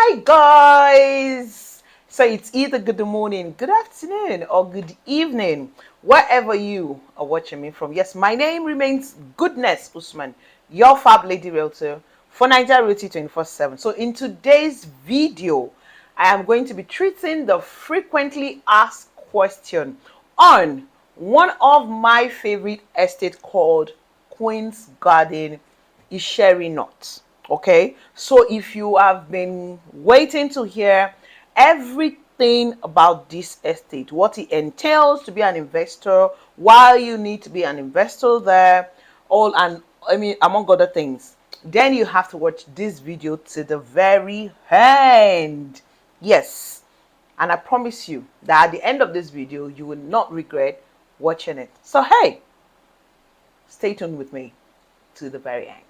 Hi guys! So it's either good morning, good afternoon, or good evening, wherever you are watching me from. Yes, my name remains Goodness Usman, your Fab Lady Realtor for Nigeria Realty 24/7. So in today's video, I am going to be treating the frequently asked question on one of my favorite estate called Queens Garden, Isheri North. Okay, so if you have been waiting to hear everything about this estate, what it entails to be an investor, why you need to be an investor there, all and I mean among other things, then you have to watch this video to the very end. Yes, and I promise you that at the end of this video you will not regret watching it. So hey, stay tuned with me to the very end.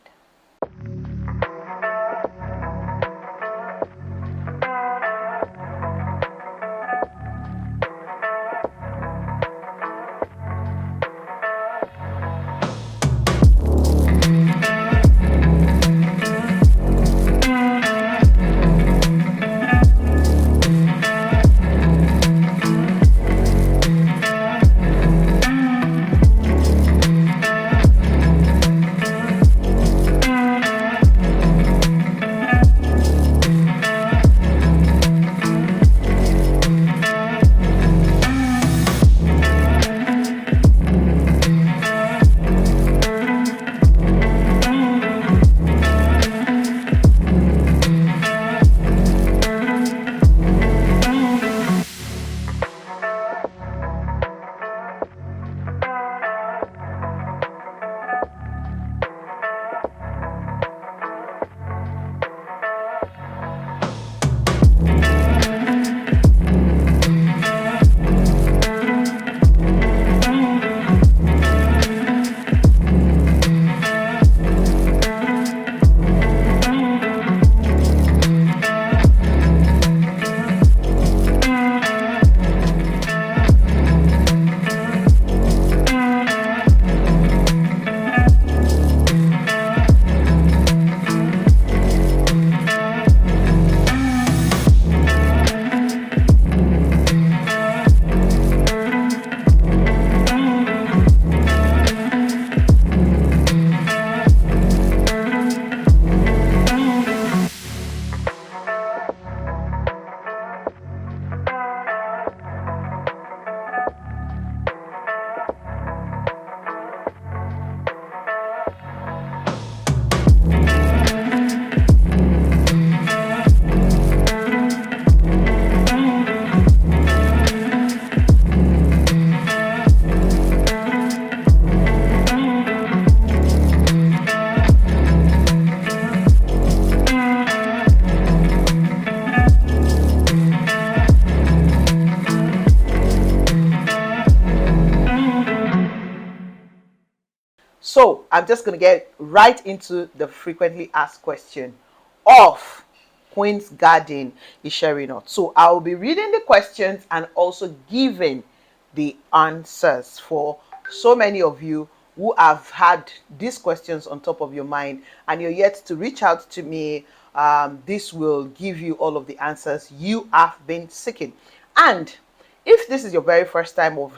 So I'm just going to get right into the frequently asked question of Queen's Garden, Isheri North. So I'll be reading the questions and also giving the answers for so many of you who have had these questions on top of your mind and you're yet to reach out to me. This will give you all of the answers you have been seeking. And if this is your very first time of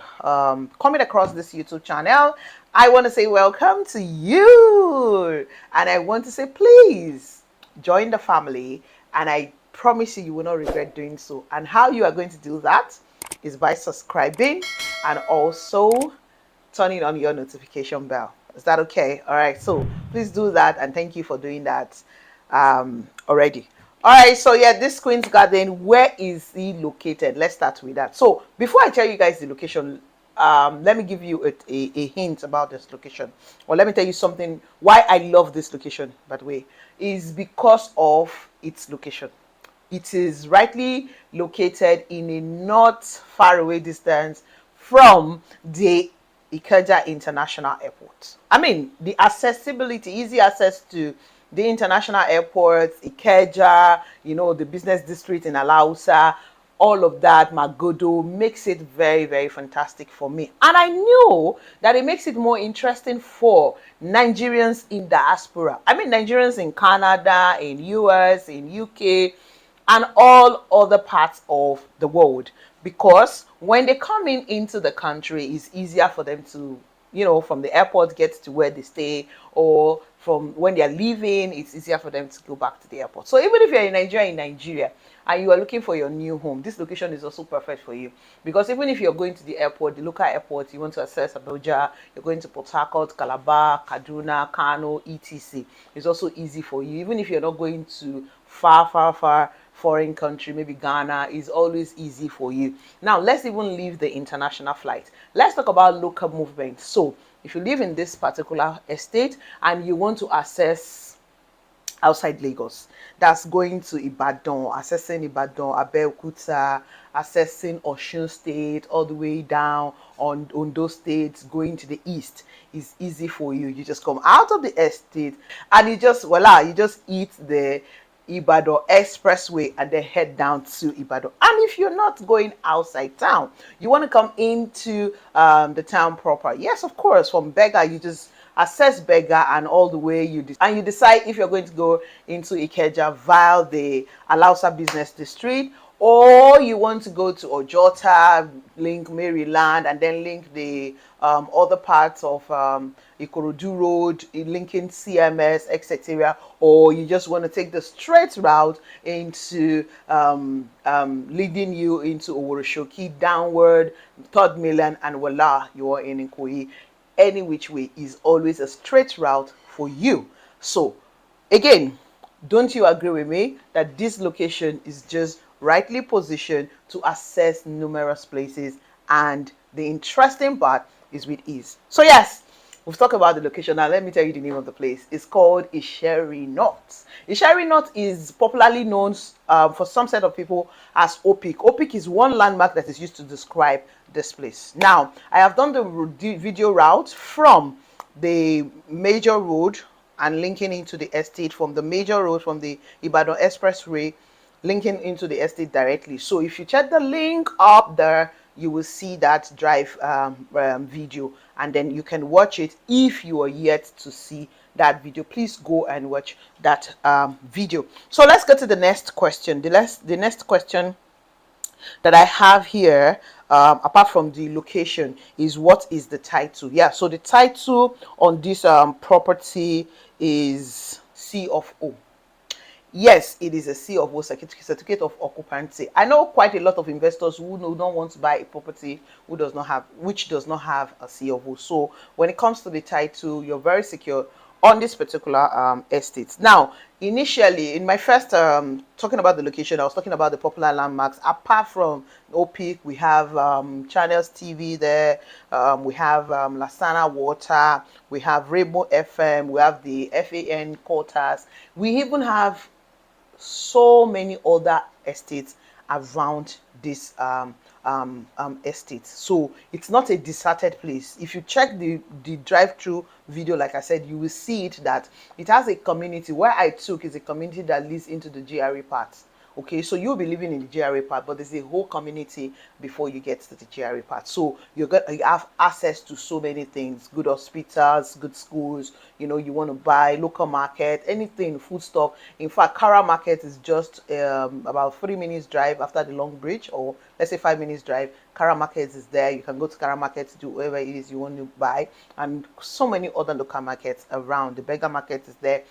coming across this YouTube channel, I want to say welcome to you. And I want to say, please join the family. And I promise you, you will not regret doing so. And how you are going to do that is by subscribing and also turning on your notification bell. Is that okay? All right. So please do that. And thank you for doing that already. All right, so yeah, this Queen's Garden, where is he located? Let's start with that. So before I tell you guys the location, let me give you a hint about this location, or let me tell you something why I love this location, by the way, is because of its location. It is rightly located in a not far away distance from the Ikeja International Airport. I mean, the accessibility, easy access to the international airports, Ikeja, you know, the business district in Alausa, all of that, Magodo, makes it very, very fantastic for me. And I know that it makes it more interesting for Nigerians in diaspora. I mean, Nigerians in Canada, in US, in UK, and all other parts of the world, because when they come into the country, it's easier for them to, from the airport get to where they stay, or from when they're leaving, it's easier for them to go back to the airport. So even if you're in Nigeria and you are looking for your new home, this location is also perfect for you, because even if you're going to the airport, the local airport, you want to access Abuja, you're going to Port Harcourt, Calabar, Kaduna, Kano, etc., it's also easy for you. Even if you're not going to far foreign country, maybe Ghana, is always easy for you. Now let's even leave the international flight. Let's talk about local movement. So if you live in this particular estate and you want to access outside Lagos, that's going to Ibadan, accessing Ibadan, Abeokuta, accessing Osun State, all the way down on those states, going to the east is easy for you. You just come out of the estate and you just, voila, you just eat the Ibadan Expressway and then head down to Ibadan. And if you're not going outside town, you want to come into the town proper, yes, of course, from Bega, you just access Bega and all the way you decide if you're going to go into Ikeja via the Alausa Business District, or you want to go to Ojota, link Maryland, and then link the other parts of Ikorodu Road, linking CMS, etc., or you just want to take the straight route into leading you into Oworoshoki downward, Third Mainland, and voila, you are in Ikoyi. Any which way is always a straight route for you. So again, don't you agree with me that this location is just rightly positioned to access numerous places, and the interesting part is with ease? So yes, we've talked about the location. Now let me tell you the name of the place. It's called Isheri North. Isheri North is popularly known for some set of people as Opic. Opic is one landmark that is used to describe this place. Now, I have done the video route from the major road and linking into the estate, from the major road, from the Ibadan Expressway, linking into the estate directly. So if you check the link up there, you will see that drive video, and then you can watch it. If you are yet to see that video, please go and watch that video. So let's go to the next question. The next question that I have here, apart from the location, is what is the title? Yeah, so the title on this property is C of O. Yes, it is a C of O, certificate of occupancy. I know quite a lot of investors who don't want to buy a property which does not have a C of O. So when it comes to the title, you're very secure on this particular estate. Now, initially, in my first talking about the location, I was talking about the popular landmarks. Apart from Opic, we have Channels TV there, we have Lasana Water, we have Rainbow FM, we have the FAN quarters, we even have so many other estates around this estate. So it's not a deserted place. If you check the drive-through video, like I said, you will see it that it has a community. Where I took is a community that leads into the GRA part. Okay, so you'll be living in the GRA part, but there's a whole community before you get to the GRA part. So you have access to so many things: good hospitals, good schools. You want to buy local market, anything, food stuff. In fact, Kara Market is just about 3 minutes drive after the Long Bridge, or let's say 5 minutes drive. Kara Market is there. You can go to Kara Market to do whatever it is you want to buy, and so many other local markets around. The Beggar Market is there.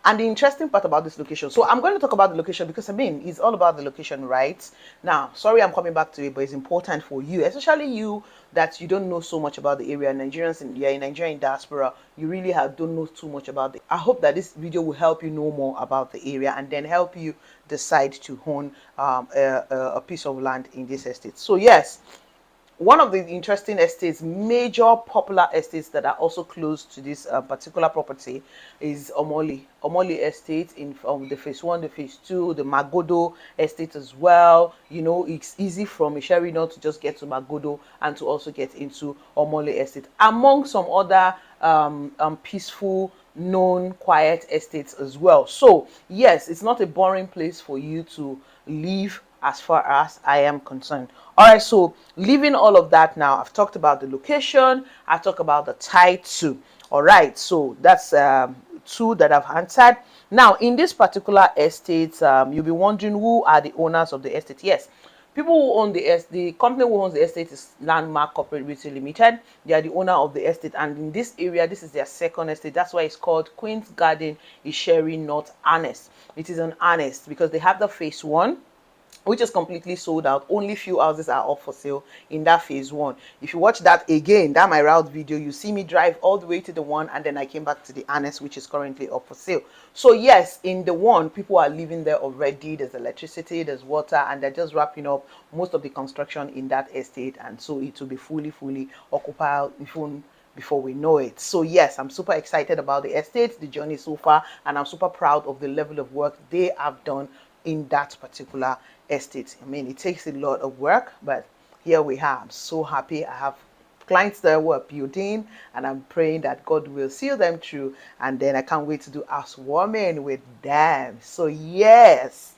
And the interesting part about this location, so I'm going to talk about the location because it's all about the location, right? Now, sorry, I'm coming back to it, but it's important for you, especially you that you don't know so much about the area. Nigerians, you're in Nigeria in diaspora, you really don't know too much about it. I hope that this video will help you know more about the area and then help you decide to own a piece of land in this estate. So yes, one of the interesting estates, major popular estates that are also close to this particular property, is Omoli Estate in the phase 1, the phase 2, the Magodo Estate as well. It's easy from Isheri North to just get to Magodo and to also get into Omoli Estate, among some other peaceful, known, quiet estates as well. So yes, it's not a boring place for you to live as far as I am concerned. All right, so leaving all of that now, I've talked about the location, I've talked about the title. All right, so that's two that I've answered. Now, in this particular estate, you'll be wondering who are the owners of the estate. Yes, people who own the company who owns the estate is Landmark Corporate Realty Limited. They are the owner of the estate, and in this area, this is their second estate. That's why it's called Queens Garden Isheri North Annex. It is an annex because they have the phase one, which is completely sold out. Only few houses are up for sale in that phase one. If you watch that again, that my route video, you see me drive all the way to the one, and then I came back to the annex, which is currently up for sale. So yes, in the one, people are living there already. There's electricity, there's water, and they're just wrapping up most of the construction in that estate, and so it will be fully occupied before we know it. So yes, I'm super excited about the estate, the journey so far, and I'm super proud of the level of work they have done in that particular estate. I mean, it takes a lot of work, but here we are. I'm so happy. I have clients there who are building, and I'm praying that God will see them through, and then I can't wait to do housewarming with them. So yes,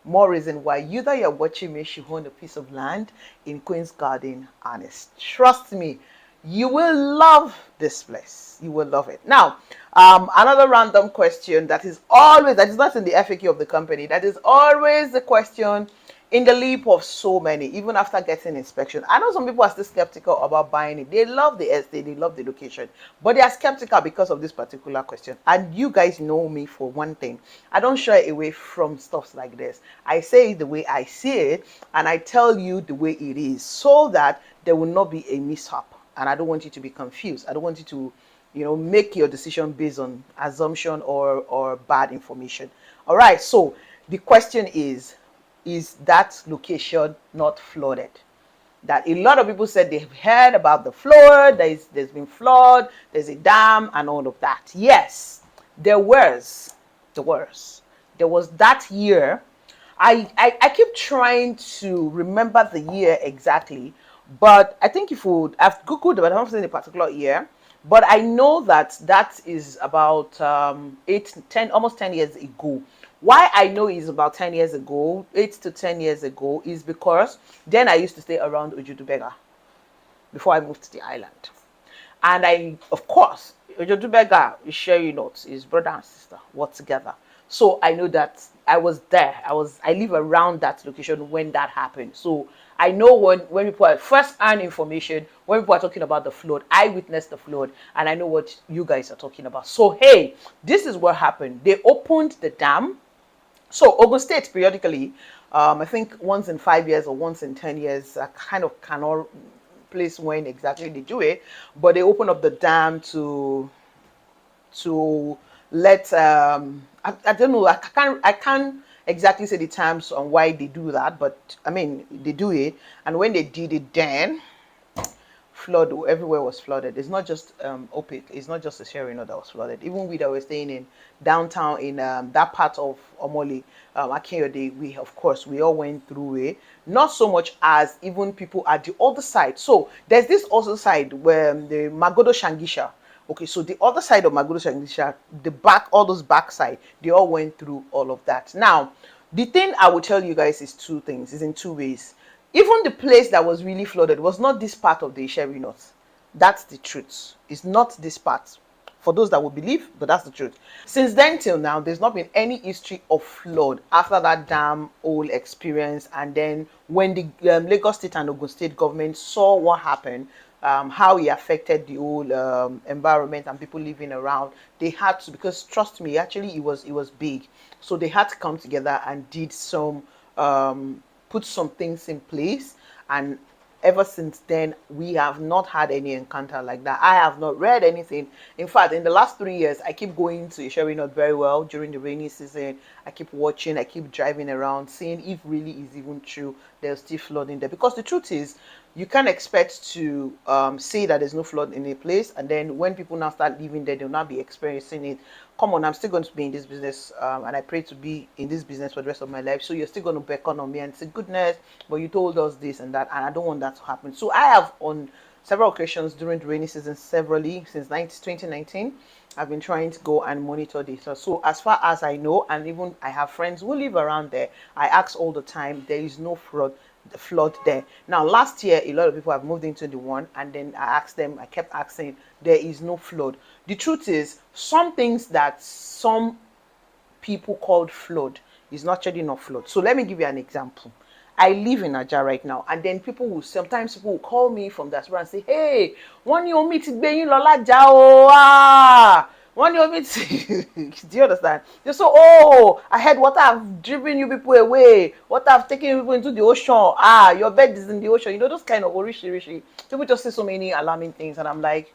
more reason why you that you're watching me should own a piece of land in Queens Garden Annex. Trust me, you will love this place. You will love it. Now, another random question that is not in the FAQ of the company, that is always the question in the lip of so many, even after getting inspection. I know some people are still skeptical about buying it. They love the estate, they love the location, but they are skeptical because of this particular question. And you guys know me for one thing. I don't shy away from stuff like this. I say it the way I see it, and I tell you the way it is, so that there will not be a mishap. And I don't want you to be confused. I don't want you to, make your decision based on assumption or bad information. All right. So the question is that location not flooded? That a lot of people said they've heard about the flood. There's been flood. There's a dam and all of that. Yes, there was that year. I keep trying to remember the year exactly, but I think if I've googled, but I haven't seen a particular year. But I know that is about 10, almost 10 years ago. Why I know it's about 10 years ago, 8 to 10 years ago, is because then I used to stay around Ojudubega before I moved to the island. And of course, Ojudubega is Isheri North, his brother and sister were together. So I know that I was there. I live around that location when that happened. So I know when people are first-hand information, when people are talking about the flood, I witnessed the flood, and I know what you guys are talking about. So hey, this is what happened. They opened the dam. So Ogun State periodically, I think once in 5 years or once in 10 years, I kind of cannot place when exactly they do it, but they open up the dam to let I don't know, I can't exactly say the terms on why they do that, but I mean they do it. And when they did it, then flood everywhere was flooded. It's not just Opic, it's not just the Isheri North that was flooded. Even we that were staying in downtown in that part of Omoli, Akiyode, we all went through it. Not so much as even people at the other side. So there's this other side where the Magodo Shangisha. Okay, so the other side of Magodo Shangisha, the back, all those backside, they all went through all of that. Now, the thing I will tell you guys is two things, is in two ways. Even the place that was really flooded was not this part of the Isheri North. That's the truth. It's not this part. For those that will believe, but that's the truth. Since then till now, there's not been any history of flood after that dam whole experience. And then when the Lagos State and Ogun State government saw what happened, how it affected the whole environment and people living around, they had to, because trust me, actually it was big. So they had to come together and did some put some things in place, and ever since then we have not had any encounter like that. I have not read anything. In fact, in the last 3 years, I keep going to Isheri North very well during the rainy season. I keep watching, I keep driving around, seeing if really is even true there's still flooding there. Because the truth is, you can't expect to say that there's no flood in a place, and then when people now start living there, they'll not be experiencing it. Come on, I'm still going to be in this business, and I pray to be in this business for the rest of my life. So you're still going to beckon on me and say, goodness, but you told us this and that, and I don't want that to happen. So I have, on several occasions during the rainy season, severally since 2019, I've been trying to go and monitor data. So as far as I know, and even I have friends who live around there, I ask all the time, there is no flood the flood there. Now, last year, a lot of people have moved into the one, and then I kept asking, there is no flood. The truth is, some things that some people called flood is not actually not flood. So let me give you an example. I live in Aja right now, and then sometimes people will call me from diaspora and say, hey, wọ́n ní omi ti gbé yín lọ l'Aja o, wọ́n ní omi ti do you understand? They say, oh, I heard water have driven you people away, water have taken you people into the ocean, your bed is in the ocean, you know, those kind of orishi. People just say so many alarming things, and I'm like,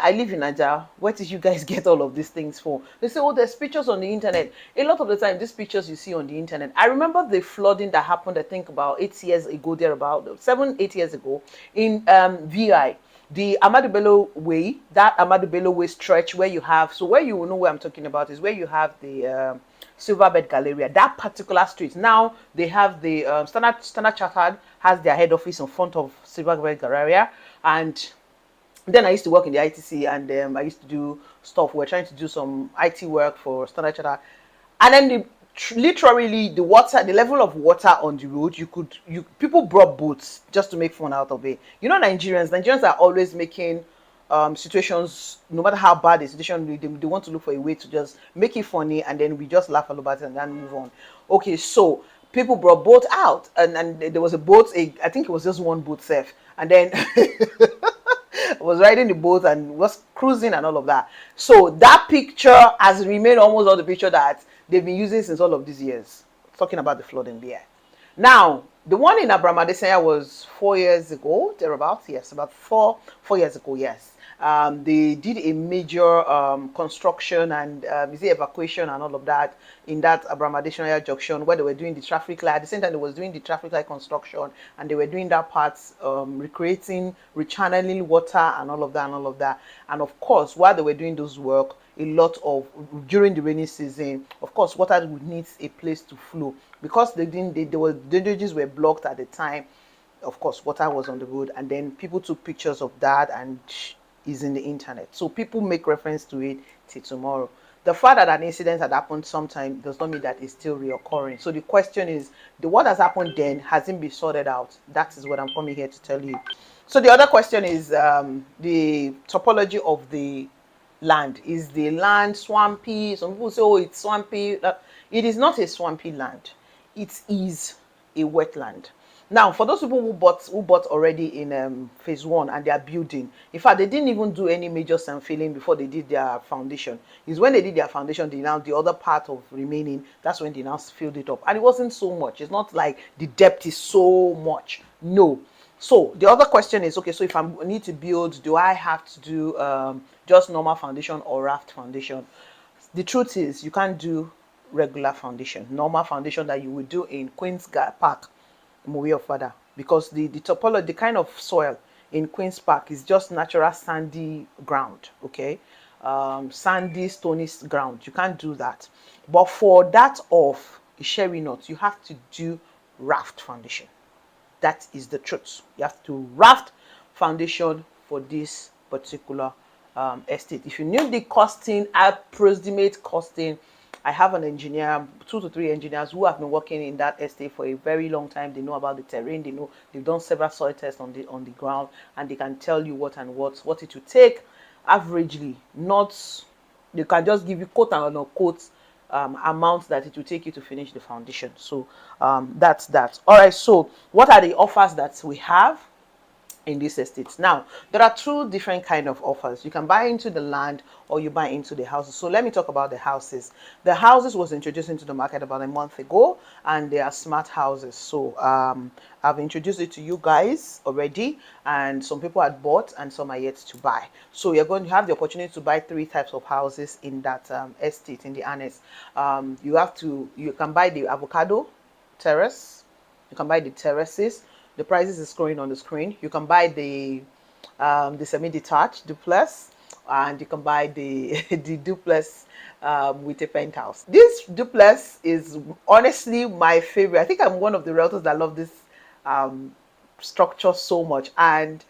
I live in Aja. Where did you guys get all of these things for? They say, oh, there's pictures on the internet. A lot of the time, these pictures you see on the internet. I remember the flooding that happened, I think about 8 years ago, there about 7-8 years ago in VI. The Ahmadu Bello Way, that Ahmadu Bello Way stretch where you have, so where you will know where I'm talking about is where you have the Silverbed Galleria, that particular street. Now they have the Standard Chartered has their head office in front of Silverbed Galleria, and then I used to work in the ITC, and I used to do stuff. We're trying to do some IT work for Standard Chartered, and then literally the level of water on the road, people brought boats just to make fun out of it. You know, Nigerians are always making situations, no matter how bad the situation, they want to look for a way to just make it funny, and then we just laugh about it and then move on. Okay, so people brought boat out, and there was a boat. I think it was just one boat safe, and then was riding the boat and was cruising and all of that. So that picture has remained almost all the picture that they've been using since all of these years, talking about the flooding there. Now, the one in Abramadesanya was 4 years ago, thereabouts, yes, about four years ago, yes. They did a major construction and evacuation and all of that in that Abramadesanya junction where they were doing the traffic light. At the same time, they was doing the traffic light construction, and they were doing that part, recreating, rechanneling water and all of that. And of course, while they were doing those work, during the rainy season, of course, water would need a place to flow because the drainages were blocked at the time. Of course, water was on the road, and then people took pictures of that and is in the internet. So people make reference to it till tomorrow. The fact that an incident had happened sometime does not mean that it's still reoccurring. So the question is, what has happened then hasn't been sorted out. That is what I'm coming here to tell you. So the other question is the topology of the land. Is the land swampy? Some people say, oh, it's swampy. It is not a swampy land. It is a wetland. Now, for those people who bought already in phase 1 and they are building, in fact, they didn't even do any major sand filling before they did their foundation. It's when they did their foundation, the other part of remaining, that's when they now filled it up. And it wasn't so much. It's not like the depth is so much. No. So the other question is, okay, so if I need to build, do I have to do just normal foundation or raft foundation? The truth is, you can't do regular foundation, normal foundation that you would do in Queens Park, Mowe of Father, because the topology, the kind of soil in Queens Park is just natural sandy ground, okay? Sandy, stony ground. You can't do that. But for that of Isheri North, you have to do raft foundation. That is the truth. You have to raft foundation for this particular estate. If you need the costing, approximate costing, I have an engineer, 2 to 3 engineers who have been working in that estate for a very long time. They know about the terrain. They know they've done several soil tests on the ground, and they can tell you what it will take averagely. Not they can just give you quote and unquote amount that it will take you to finish the foundation. So that's that. All right. So what are the offers that we have in these estates? Now, there are 2 different kind of offers. You can buy into the land or you buy into the houses. So let me talk about the houses. The houses was introduced into the market about a month ago, and they are smart houses. So I've introduced it to you guys already, and some people had bought and some are yet to buy. So you're going to have the opportunity to buy 3 types of houses in that estate, in the annex. You can buy the Avocado Terrace, you can buy the terraces. The prices is scrolling on the screen. You can buy the semi-detached duplex, and you can buy the the duplex with a penthouse. This duplex is honestly my favorite. I think I'm one of the realtors that love this structure so much. And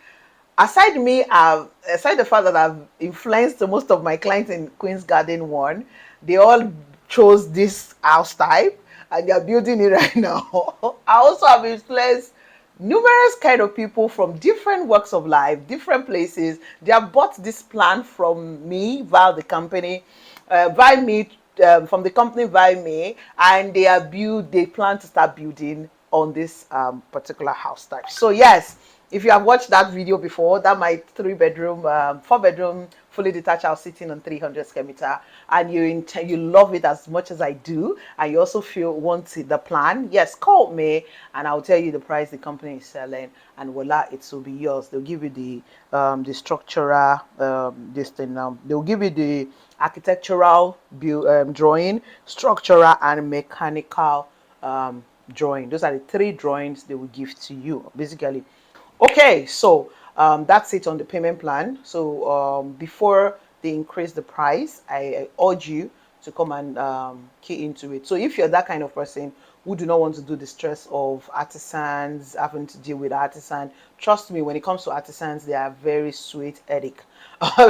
aside the fact that I've influenced most of my clients in Queens Garden 1, they all chose this house type. and they're building it right now. I also have influenced numerous kind of people from different walks of life, different places. They have bought this plan from me via the company, via me, from the company via me, and they plan to start building on this particular house type. So yes, if you have watched that video before, that my 3 bedroom, 4 bedroom, fully detached house sitting on 300 square meter, and you love it as much as I do, and you also want the plan, yes, call me and I'll tell you the price the company is selling, and voila, it will be yours. They'll give you the structural this thing now. They'll give you the architectural drawing, structural and mechanical drawing. Those are the 3 drawings they will give to you basically. Okay, so that's it on the payment plan. So before they increase the price, I urge you to come and key into it. So if you're that kind of person who do not want to do the stress of artisans, having to deal with artisans, trust me, when it comes to artisans, they are very sweet headache.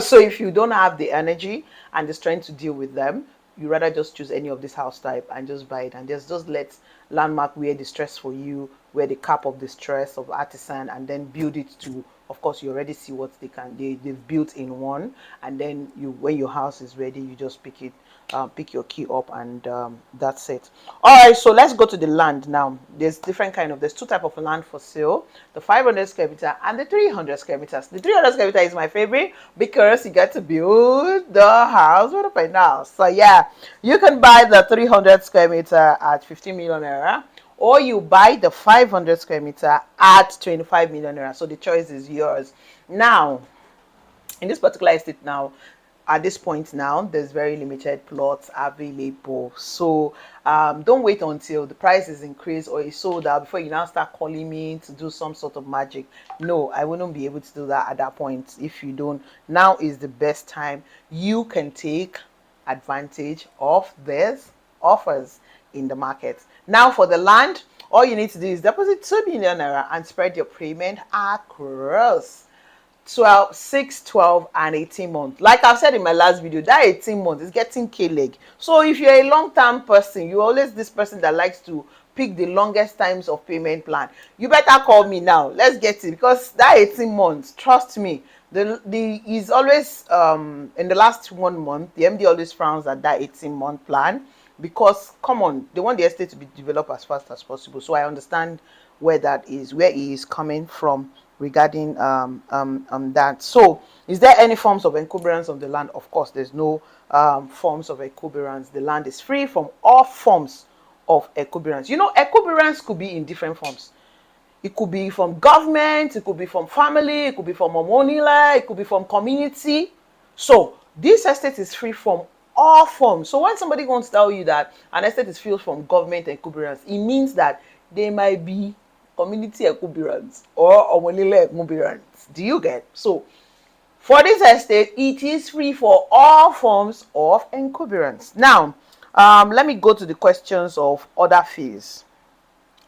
So if you don't have the energy and the strength to deal with them, you rather just choose any of this house type and just buy it, and just let Landmark wear the stress for you, wear the cap of the stress of artisan, and then build it to, of course, you already see what they've built in one, and then when your house is ready, you just pick your key up, and that's it. All right, so let's go to the land now. There's 2 type of land for sale: the 500 square meter and the 300 square meters. The 300 square meter is my favorite because you get to build the house right now. So yeah, you can buy the 300 square meter at 15 million naira, or you buy the 500 square meter at 25 million naira. So the choice is yours. Now, in this particular estate now, at this point now, there's very limited plots available. So don't wait until the price is increased or is sold out before you now start calling me to do some sort of magic. No, I wouldn't be able to do that at that point. If you don't, now is the best time. You can take advantage of these offers in the market. Now for the land, all you need to do is deposit 2 million naira and spread your payment across 12, 6, 12, and 18 months. Like I've said in my last video, that 18 months is getting K-leg. So if you're a long-term person, you're always this person that likes to pick the longest times of payment plan, you better call me now. Let's get it, because that 18 months, trust me, the is always in the last 1 month, the MD always frowns at that 18-month plan, because come on, they want the estate to be developed as fast as possible. So I understand where he is coming from regarding that. So is there any forms of encumbrance on the land? Of course, there's no forms of encumbrance. The land is free from all forms of encumbrance. You know, encumbrance could be in different forms. It could be from government, it could be from family, it could be from Omonila, it could be from community. So this estate is free from all forms. So when somebody wants to tell you that an estate is free from government encumbrance, it means that they might be community encumbrance or Omonila encumbrance. Do you get? So for this estate, it is free for all forms of encumbrance. Now, let me go to the questions of other fees.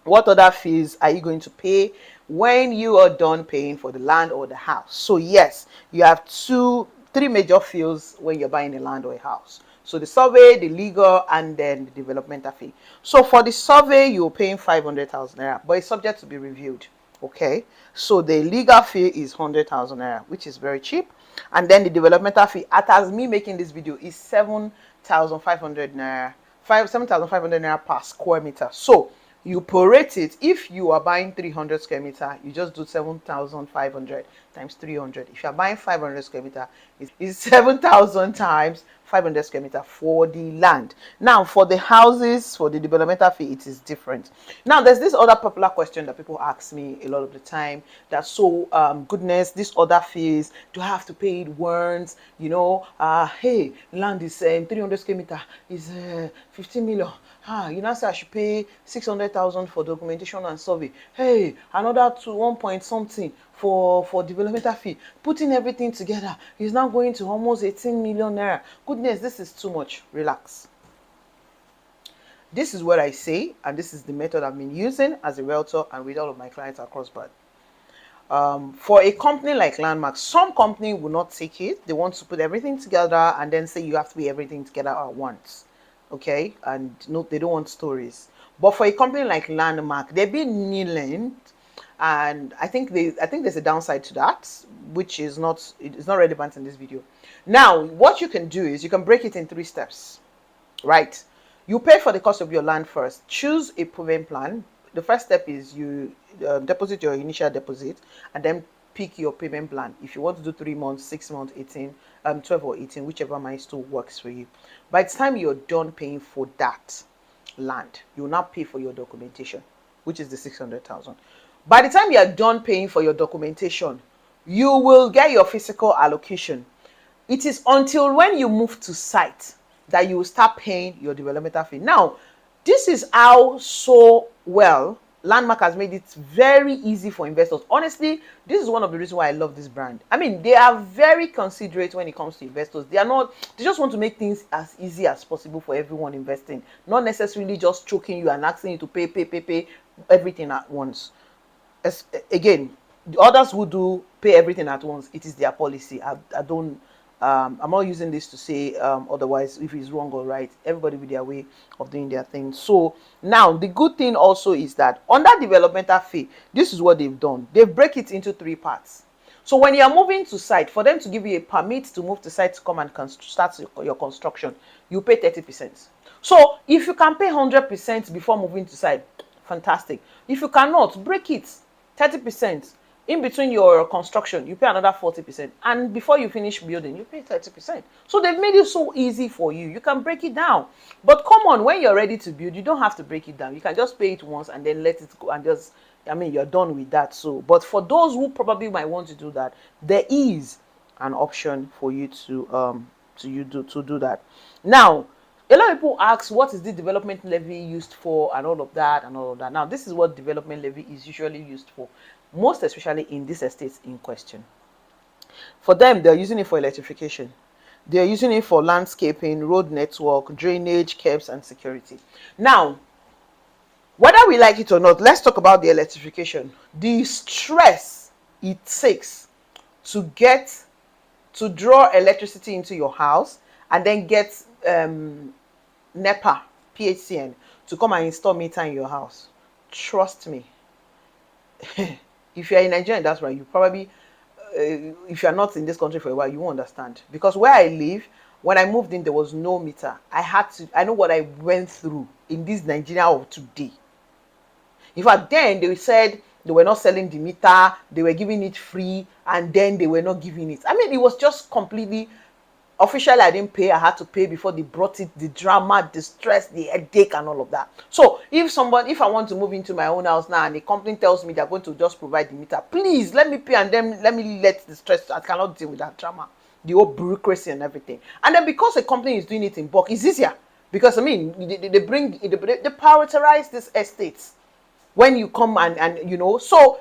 What other fees are you going to pay when you are done paying for the land or the house? So yes, you have 3 major fees when you're buying a land or a house. So the survey, the legal, and then the developmental fee. So for the survey, you're paying 500,000 naira, but it's subject to be reviewed. Okay, so the legal fee is 100,000 naira, which is very cheap. And then the developmental fee, as me making this video, is 7,500 naira, 7,500 naira per square meter. So you prorate it. If you are buying 300 square meter, you just do 7,500 times 300. If you are buying 500 square meter, it's 7,000 times 500 square meter for the land. Now for the houses, for the developmental fee, it is different. Now there's this other popular question that people ask me a lot of the time, that goodness, this other fees, do I have to pay it once? You know, hey, land is 300 square meter is 15 million. You now say I should pay 600,000 for documentation and survey. Hey, another 1 point something for developmental fee. Putting everything together is now going to almost 18 million naira. Goodness, this is too much. Relax. This is what I say, and this is the method I've been using as a realtor and with all of my clients across board. For a company like Landmark, some company will not take it. They want to put everything together and then say you have to pay everything together at once. okay, and no, they don't want stories. But for a company like Landmark, they've been kneeling, and I think there's a downside to that, which is not, it's not relevant in this video. Now, what you can do is you can break it in 3 steps, right? You pay for the cost of your land first. Choose a payment plan. The first step is you deposit your initial deposit, and then pick your payment plan. If you want to do 3 months, 6 months, 18, 12 or 18, whichever milestone works for you. By the time you're done paying for that land, you will now pay for your documentation, which is the 600,000. By the time you are done paying for your documentation, you will get your physical allocation. It is until when you move to site that you will start paying your developmental fee. Now, this is how so well Landmark has made it very easy for investors. Honestly, this is one of the reasons why I love this brand. I mean, they are very considerate when it comes to investors. They are not, they just want to make things as easy as possible for everyone investing, not necessarily just choking you and asking you to pay everything at once. Again, the others who do pay everything at once, it is their policy. I don't, I'm not using this to say otherwise if it's wrong or right. Everybody with their way of doing their thing. So now the good thing also is that under developmental fee, this is what they've done. They break it into 3 parts. So when you're moving to site, for them to give you a permit to move to site to come and start your construction, you pay 30%. So if you can pay 100% before moving to site, fantastic. If you cannot, break it 30%. In between your construction, you pay another 40%. And before you finish building, you pay 30%. So they've made it so easy for you. You can break it down. But come on, when you're ready to build, you don't have to break it down. You can just pay it once and then let it go and just, I mean, you're done with that. So, but for those who probably might want to do that, there is an option for you to do that. Now, a lot of people ask, what is the development levy used for, and all of that and all of that. Now, this is what development levy is usually used for, most especially in these estates in question. For them, they're using it for electrification. They're using it for landscaping, road network, drainage, curbs, and security. Now, whether we like it or not, let's talk about the electrification. The stress it takes to draw electricity into your house and then get NEPA, PHCN, to come and install meter in your house. Trust me. If you're in Nigeria, that's right, you probably, if you're not in this country for a while, you won't understand. Because where I live, when I moved in, there was no meter. I know what I went through in this Nigeria of today. In fact, then they said they were not selling the meter, they were giving it free, and then they were not giving it. I mean, it was just completely, officially I didn't pay, I had to pay before they brought it, the drama, the stress, the headache, and all of that. So if I want to move into my own house now and the company tells me they're going to just provide the meter, please let me pay and then let me let the stress, I cannot deal with that drama, the whole bureaucracy and everything. And then because a company is doing it in bulk, it's easier. Because I mean, they prioritize these estates when you come and you know, so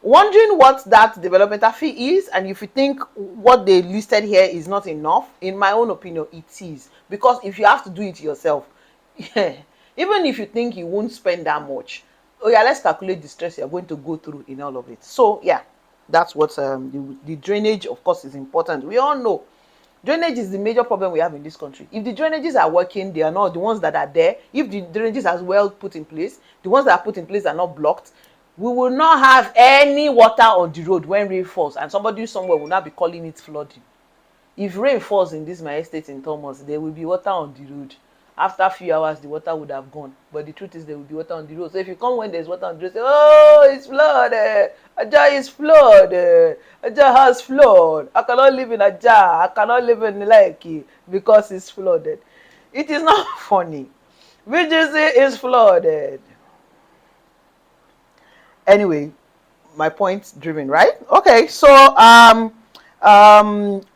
wondering what that developmental fee is, and if you think what they listed here is not enough, in my own opinion, it is. Because if you have to do it yourself, yeah, even if you think you won't spend that much, oh yeah, let's calculate the stress you're going to go through in all of it. So yeah, that's what the drainage, of course, is important. We all know drainage is the major problem we have in this country. If the drainages are working, they are not the ones that are there. If the drainages are well put in place, the ones that are put in place are not blocked, we will not have any water on the road when rain falls, and somebody somewhere will not be calling it flooding. If rain falls in this my estate in Thomas, there will be water on the road. After a few hours, the water would have gone. But the truth is, there will be water on the road. So if you come when there's water on the road, say, oh, it's flooded. Aja is flooded. Aja has flood. I cannot live in Aja. I cannot live in Lekki because it's flooded. It is not funny. VGC is flooded. Anyway, my point driven, right? Okay, so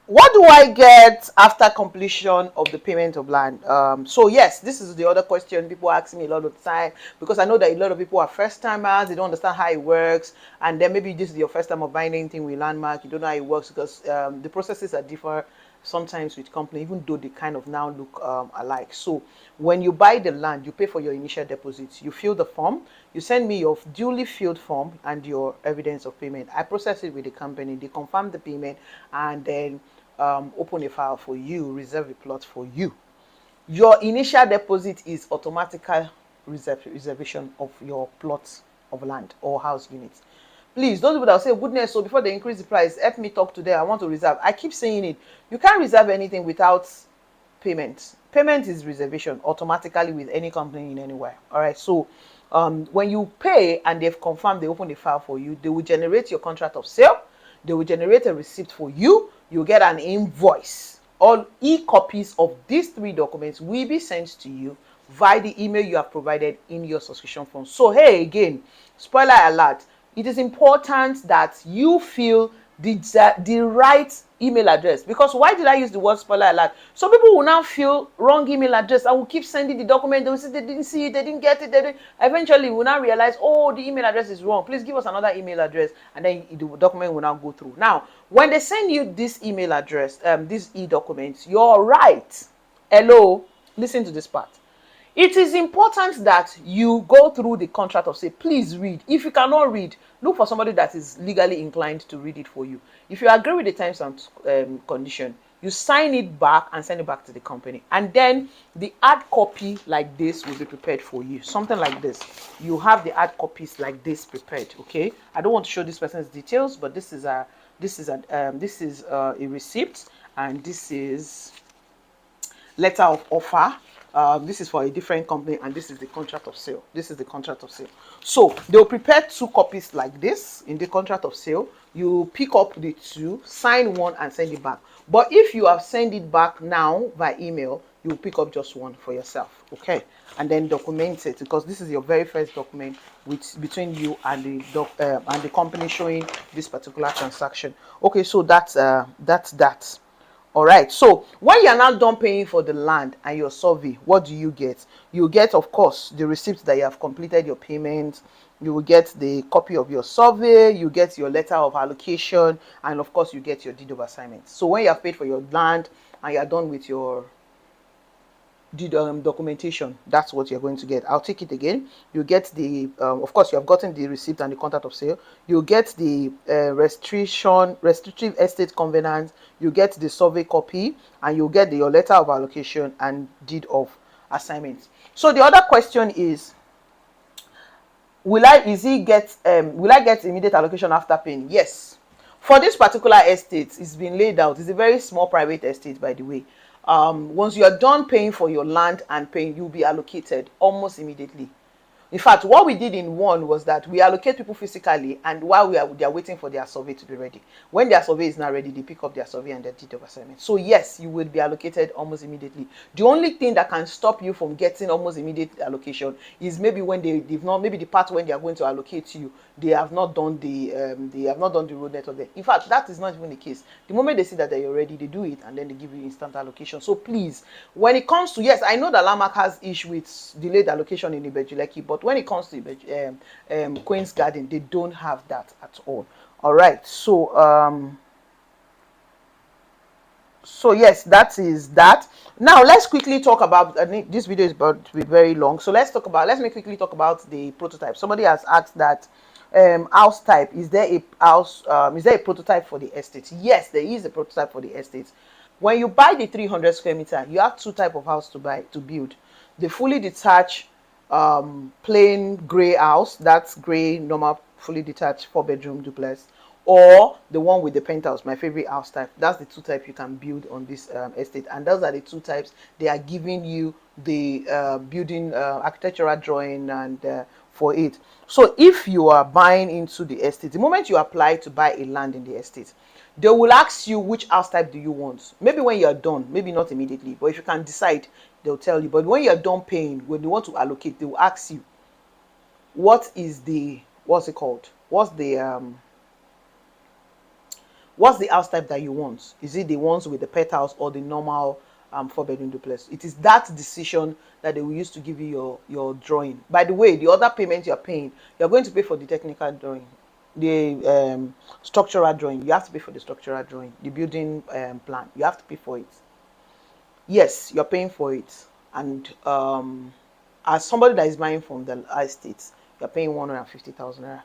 what do I get after completion of the payment of land? So yes, this is the other question people ask me a lot of the time, because I know that a lot of people are first timers, they don't understand how it works, and then maybe this is your first time of buying anything with Landmark, you don't know how it works, because the processes are different sometimes with company, even though they kind of now look alike. So when you buy the land, you pay for your initial deposits, you fill the form, you send me your duly filled form and your evidence of payment. I process it with the company, they confirm the payment, and then open a file for you, reserve a plot for you. your initial deposit is automatical reservation of your plot of land or house units. Please, those people that will say, goodness, so before they increase the price, help me talk to them, I want to reserve. I keep saying it. You can't reserve anything without payment. Payment is reservation automatically with any company in anywhere. All right. So when you pay and they've confirmed, they open the file for you, they will generate your contract of sale. They will generate a receipt for you. You get an invoice. All e-copies of these 3 documents will be sent to you via the email you have provided in your subscription form. So hey, again, spoiler alert, it is important that you fill the right email address. Because why did I use the word spoiler alert? So people will now fill wrong email address. I will keep sending the document. They will say they didn't see it, they didn't get it. Eventually, we will now realize, oh, the email address is wrong. Please give us another email address, and then the document will now go through. Now, when they send you this email address, these e-documents, you're right. Hello, listen to this part. It is important that you go through the contract of sale. Please read. If you cannot read, look for somebody that is legally inclined to read it for you. If you agree with the terms and condition, you sign it back and send it back to the company. And then the hard copy like this will be prepared for you. Something like this. You have the hard copies like this prepared. Okay. I don't want to show this person's details, but this is a receipt, and this is letter of offer. This is for a different company, and this is the contract of sale. This is the contract of sale. So they'll prepare 2 copies like this in the contract of sale. You pick up the 2, sign one, and send it back. But if you have sent it back now by email, you pick up just one for yourself, okay? And then document it, because this is your very first document between you and the company showing this particular transaction. Okay, so that's that. All right, so when you're now done paying for the land and your survey, what do you get? You get, of course, the receipt that you have completed your payment. You will get the copy of your survey. You get your letter of allocation, and of course, you get your deed of assignment. So when you have paid for your land and you're done with your documentation, that's what you're going to get. I'll take it again. You get the of course, you have gotten the receipt and the contract of sale. You get the restrictive estate covenant. You get the survey copy, and you get your letter of allocation and deed of assignment. So the other question is, will I get immediate allocation after paying? Yes. For this particular estate, it's been laid out. It's a very small private estate, by the way. Once you are done paying for your land and paying, you'll be allocated almost immediately. In fact, what we did in one was that we allocate people physically, and while they are waiting for their survey to be ready. When their survey is not ready, they pick up their survey and their deed of assignment. So yes, you will be allocated almost immediately. The only thing that can stop you from getting almost immediate allocation is maybe when they've not, maybe the part when they are going to allocate you, they have not done the road network there. In fact, that is not even the case. The moment they see that you're ready, they do it, and then they give you instant allocation. So please, when it comes to, yes, I know that Lamak has issue with delayed allocation in Ibejuleki, but when it comes to Queens Garden, they don't have that at all. All right, so so yes, that is that. Now let's quickly talk about, this video is about to be very long, so let me quickly talk about the prototype. Somebody has asked that house type, is there a prototype for the estate? Yes, there is a prototype for the estate. When you buy the 300 square meter, you have 2 types of house to build. The fully detached plain gray house, that's gray normal fully detached 4-bedroom duplex, or the one with the penthouse, my favorite house type. That's the 2 types you can build on this estate, and those are the 2 types they are giving you the building architectural drawing and for it. So if you are buying into the estate, the moment you apply to buy a land in the estate, they will ask you which house type do you want. Maybe when you're done, maybe not immediately, but if you can decide, they'll tell you. But when you're done paying, when they want to allocate, they will ask you, what's the house type that you want? Is it the ones with the penthouse or the normal 4-bedroom duplex? It is that decision that they will use to give you your drawing. By the way, the other payment you're paying, you're going to pay for the technical drawing, the structural drawing. You have to pay for the structural drawing, the building plan. You have to pay for it. Yes, you're paying for it. And as somebody that is buying from the estate, you're paying 150,000 naira.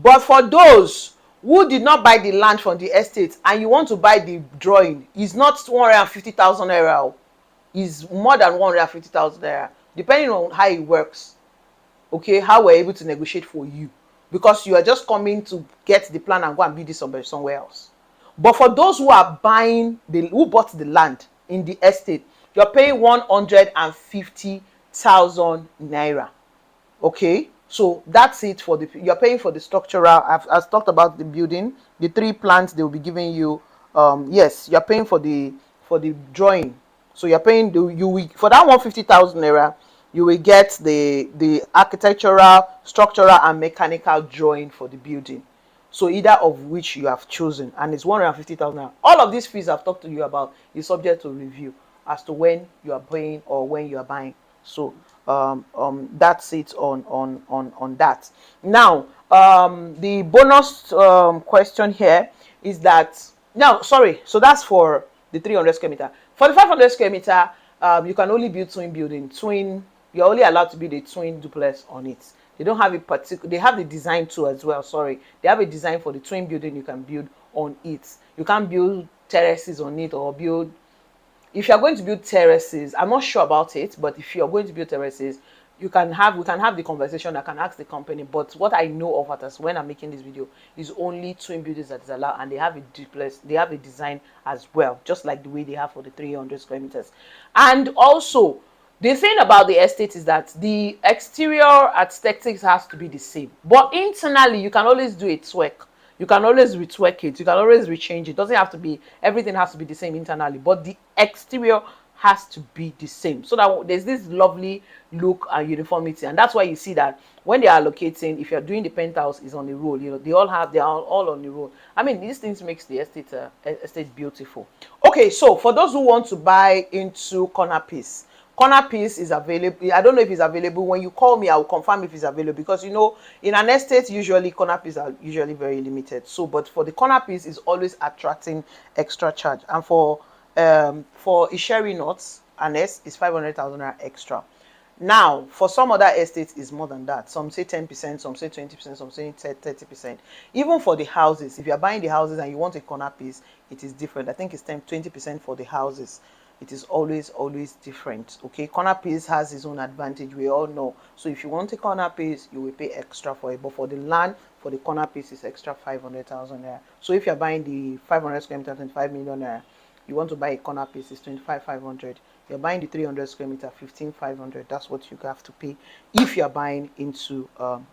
But for those who did not buy the land from the estate and you want to buy the drawing, it's not 150,000 naira. is more than 150,000 naira, depending on how it works. Okay, how we're able to negotiate for you, because you are just coming to get the plan and go and build this somewhere else. But for those who are buying who bought the land in the estate, you're paying 150,000 naira. Okay, so that's it for the, you're paying for the structural. I've talked about the building, the 3 plans they will be giving you. Yes, you're paying for the drawing. So you're paying you will, for that 150,000 naira, you will get the architectural, structural and mechanical drawing for the building. So either of which you have chosen, and it's 150,000 naira. All of these fees I've talked to you about is subject to review as to when you are paying or when you are buying. So that's it on that. Now the bonus question here is that, now sorry, so that's for the 300 square meter. For the 500 square meter, you can only build twin building. Twin, you're only allowed to build a twin duplex on it. They don't have a particular, they have the design too as well, sorry, they have a design for the twin building you can build on it. You can't build terraces on it, or build, if you're going to build terraces, I'm not sure about it, but if you're going to build terraces, we can have the conversation. I can ask the company, but what I know of it as when I'm making this video is only twin buildings that is allowed, and they have a duplex, they have a design as well, just like the way they have for the 300 square meters. And also, the thing about the estate is that the exterior aesthetics has to be the same, but internally you can always do a twerk. You can always retwerk it, you can always rechange it. Doesn't have to be, everything has to be the same internally, but the exterior has to be the same, so that there's this lovely look and uniformity. And that's why you see that when they are allocating, if you're doing the penthouse is on the roll, you know, they are all on the roll. I mean, these things makes the estate beautiful. Okay, so for those who want to buy into corner piece, corner piece is available. I don't know if it's available. When you call me, I will confirm if it's available, because you know, in an estate usually corner piece are usually very limited. So but for the corner piece is always attracting extra charge. And for Isheri North Annex is 500,000 extra. Now for some other estates is more than that. Some say 10%, some say 20%, some say 30%. Even for the houses, if you are buying the houses and you want a corner piece, it is different. I think it's 20% for the houses. It is always different. Okay, corner piece has its own advantage, we all know. So if you want a corner piece, you will pay extra for it. But for the land, for the corner piece is extra 500,000 naira. So if you're buying the 500 square meter, 25 million naira, you want to buy a corner piece, is 25,500. You're buying the 300 square meter, 15,500. That's what you have to pay if you're buying into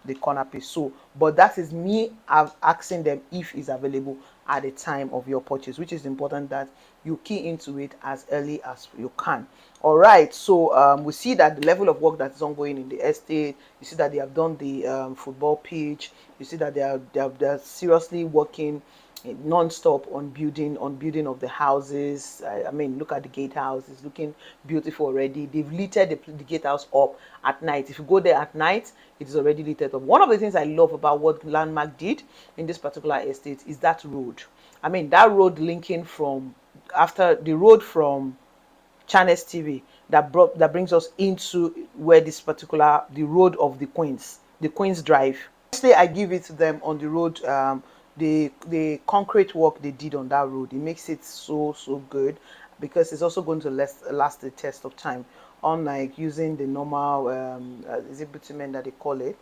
the corner piece. So but that is me asking them if it's available at the time of your purchase, which is important that you key into it as early as you can. All right, so we see that the level of work that is ongoing in the estate. You see that they have done the football pitch. You see that they're seriously working non-stop on building of the houses. I mean, look at the gatehouse, it's looking beautiful already. They've lit the gatehouse up at night. If you go there at night, it is already lit up. One of the things I love about what Landmark did in this particular estate is that road. I mean, that road linking from, after the road from Channels TV that brings us into where this particular, the road of the Queens Drive. Honestly, I give it to them on the road. The concrete work they did on that road, it makes it so good, because it's also going to last the test of time, unlike using the normal is it bitumen that they call it.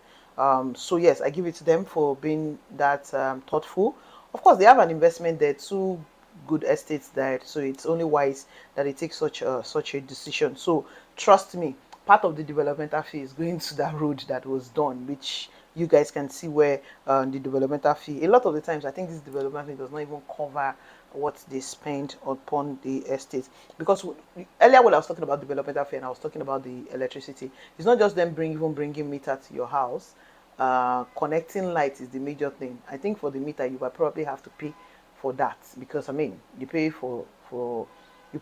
So yes, I give it to them for being that thoughtful. Of course, they have an investment there, 2 good estates there, so it's only wise that they take such a decision. So trust me, part of the developmental fee is going to that road that was done, which you guys can see where the developmental fee, a lot of the times I think this development fee does not even cover what they spend upon the estate. Because earlier when I was talking about developmental fee and I was talking about the electricity, it's not just them bringing meter to your house. Connecting lights is the major thing. I think for the meter you will probably have to pay for that, because I mean, you pay you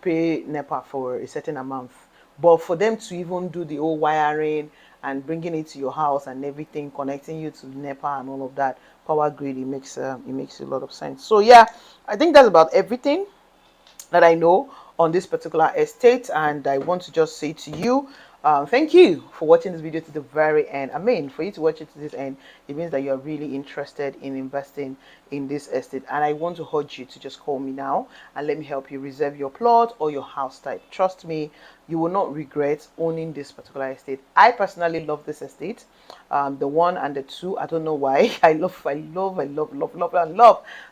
pay NEPA for a certain amount, but for them to even do the whole wiring and bringing it to your house and everything, connecting you to NEPA and all of that, power grid, it makes a lot of sense. So yeah, I think that's about everything that I know on this particular estate, and I want to just say to you, Thank you for watching this video to the very end. I mean, for you to watch it to this end, it means that you're really interested in investing in this estate. And I want to urge you to just call me now and let me help you reserve your plot or your house type. Trust me, you will not regret owning this particular estate. I personally love this estate, the one and the two. I don't know why. I love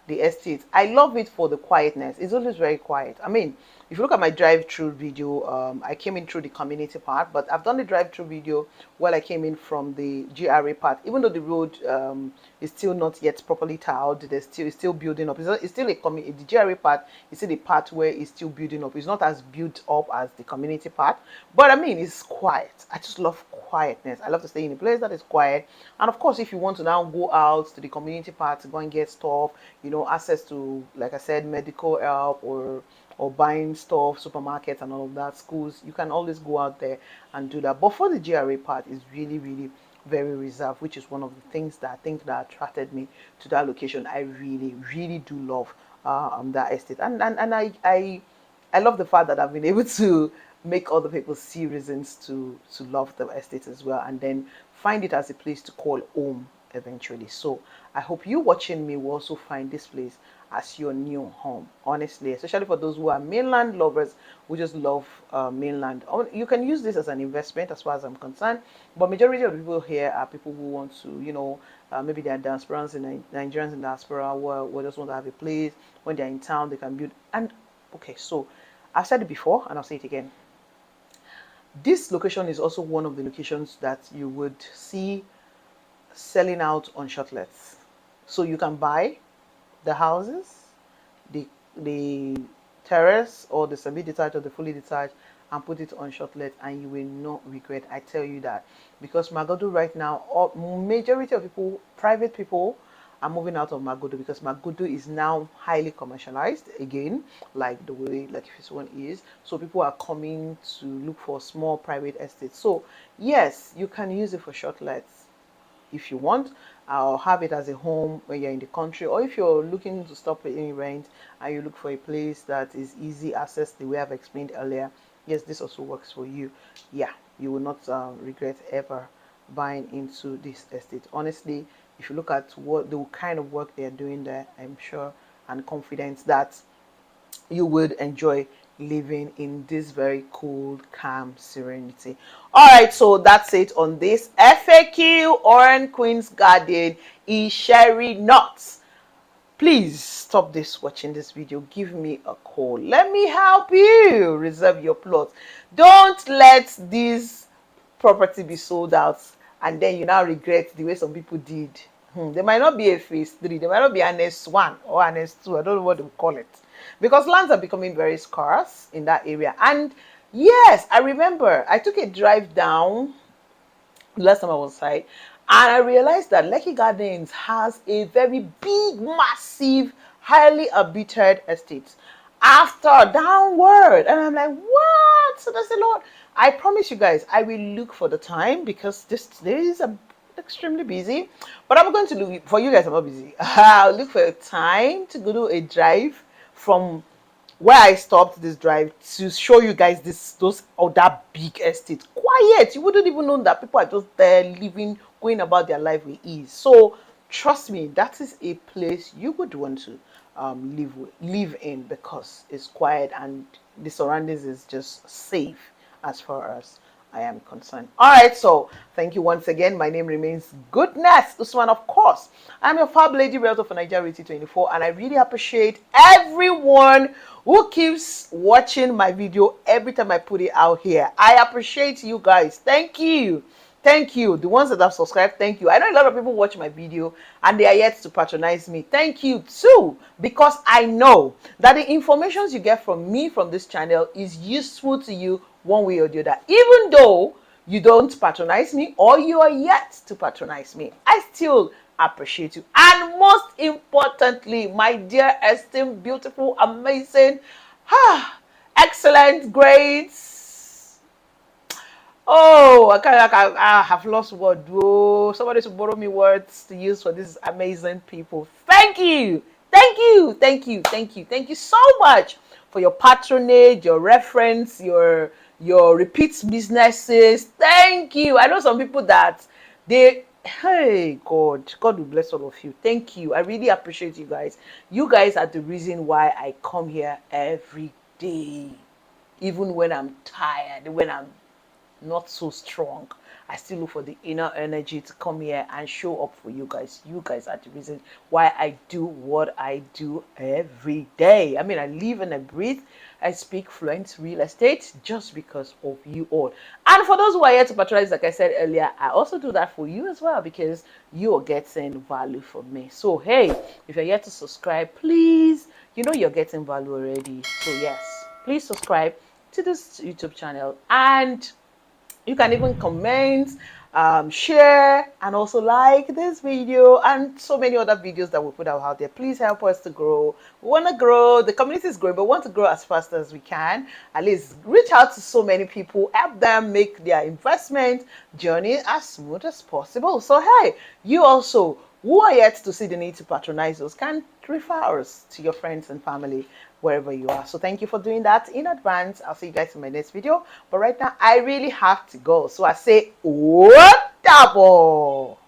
the estate. I love it for the quietness. It's always very quiet. I mean, if you look at my drive-through video, I came in through the community part, but I've done the drive-through video while I came in from the GRA part. Even though the road is still not yet properly tiled, it's still building up. It's still the GRA part is still the part where it's still building up. It's not as built up as the community part, but I mean, it's quiet. I just love quietness. I love to stay in a place that is quiet. And of course, if you want to now go out to the community part to go and get stuff, you know, access to, like I said, medical help or buying stuff, supermarkets and all of that, schools, you can always go out there and do that. But for the GRA part, is really very reserved, which is one of the things that I think that attracted me to that location. I really do love that estate, and I love the fact that I've been able to make other people see reasons to love the estate as well, and then find it as a place to call home eventually. So I hope you watching me will also find this place as your new home, honestly, especially for those who are mainland lovers who just love mainland. You can use this as an investment as far as I'm concerned, but majority of the people here are people who want to, you know, maybe they are diasporans and Nigerians in diaspora who just want to have a place when they're in town they can build. And okay, so I've said it before and I'll say it again. This location is also one of the locations that you would see selling out on shortlets. So you can buy the houses, the terrace or the semi-detached or the fully detached, and put it on shortlet, and you will not regret. I tell you that, because Magodo right now, majority of people, private people, are moving out of Magodo because Magodo is now highly commercialized again, like the way like this one is. So people are coming to look for small private estates. So yes, you can use it for shortlets if you want, or have it as a home when you're in the country, or if you're looking to stop paying rent and you look for a place that is easy access the way I've explained earlier. Yes, this also works for you. Yeah, you will not regret ever buying into this estate. Honestly, if you look at what the kind of work they're doing there, I'm sure and confident that you would enjoy living in this very cool, calm serenity. All right, so that's it on this FAQ on Queens Garden Isheri North. Please stop watching this video. Give me a call. Let me help you reserve your plot. Don't let this property be sold out and then you now regret the way some people did. There might not be a phase 3. There might not be an S1 or an S2. I don't know what to call it. Because lands are becoming very scarce in that area. And yes, I remember I took a drive down last time I was outside, and I realized that Lekki Gardens has a very big, massive, highly habited estate after downward. And I'm like, what? So that's a lot. I promise you guys, I will look for the time because this is extremely busy. But I'm going to look for you guys. I'm not busy. I'll look for a time to go do a drive from where I stopped this drive to show you guys those other big estates. Quiet. You wouldn't even know that people are just there living, going about their life with ease. So trust me, that is a place you would want to live in because it's quiet and the surroundings is just safe as far as I am concerned. All right, so thank you once again. My name remains Goodness Usman, of course. I'm your Fab Lady Realtor for Nigeria Realty 24, and I really appreciate everyone who keeps watching my video every time I put it out here. I appreciate you guys. Thank you. Thank you. The ones that have subscribed, thank you. I know a lot of people watch my video and they are yet to patronize me. Thank you too, because I know that the information you get from me from this channel is useful to you one way or the other. Even though you don't patronize me or you are yet to patronize me, I still appreciate you. And most importantly, my dear, esteemed, beautiful, amazing, excellent, great, oh, I have lost word. Oh, somebody should borrow me words to use for these amazing people. Thank you. Thank you so much for your patronage, your reference, your your repeat businesses. Thank you. I know some people that hey, God will bless all of you. Thank you. I really appreciate you guys. You guys are the reason why I come here every day, even when I'm tired, when I'm not so strong. I still look for the inner energy to come here and show up for you guys. You guys are the reason why I do what I do every day. I mean, I live and I breathe. I speak fluent real estate just because of you all. And for those who are here to patronize, like I said earlier, I also do that for you as well because you are getting value from me. So, hey, if you're here to subscribe, please, you know you're getting value already. So, yes, please subscribe to this YouTube channel, and you can even comment, share, and also like this video and so many other videos that we put out there. Please help us to grow. We want to grow. The community is growing, but we want to grow as fast as we can. At least reach out to so many people, help them make their investment journey as smooth as possible. So hey, you also who are yet to see the need to patronize us can refer us to your friends and family wherever you are. So thank you for doing that in advance. I'll see you guys in my next video. But right now, I really have to go. So I say, what double?